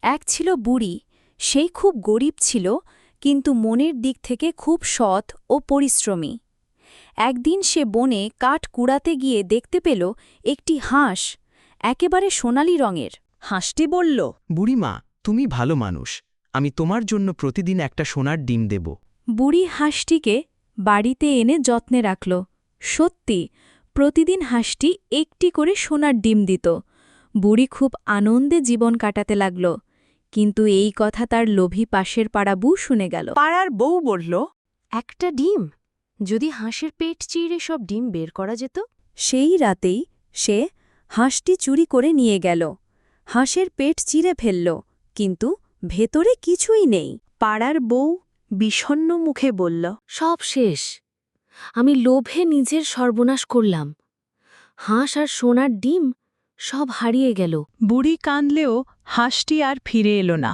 এক ছিল বুড়ি, সেই খুব গরিব ছিল, কিন্তু মনের দিক থেকে খুব সৎ ও পরিশ্রমী। একদিন সে বনে কাঠ কুড়াতে গিয়ে দেখতে পেল একটি হাঁস, একেবারে সোনালি রঙের। হাঁসটি বলল, বুড়িমা, তুমি ভালো মানুষ, আমি তোমার জন্য প্রতিদিন একটা সোনার ডিম দেব। বুড়ি হাঁসটিকে বাড়িতে এনে যত্নে রাখল। সত্যি, প্রতিদিন হাঁসটি একটি করে সোনার ডিম দিত। বুড়ি খুব আনন্দে জীবন কাটাতে লাগল। কিন্তু এই কথা তার লোভী পাশের পাড়া বউ শুনে গেল। পাড়ার বউ বলল, একটা ডিম, যদি হাঁসের পেট চিরে সব ডিম বের করা যেত। সেই রাতেই সে হাঁসটি চুরি করে নিয়ে গেল। হাঁসের পেট চিরে ফেলল, কিন্তু ভেতরে কিছুই নেই। পাড়ার বউ বিষণ্ণ মুখে বলল, সব শেষ, আমি লোভে নিজের সর্বনাশ করলাম। হাঁস আর সোনার ডিম সব হারিয়ে গেল। বুড়ি কাঁদলেও হাঁসটি আর ফিরে এলো না।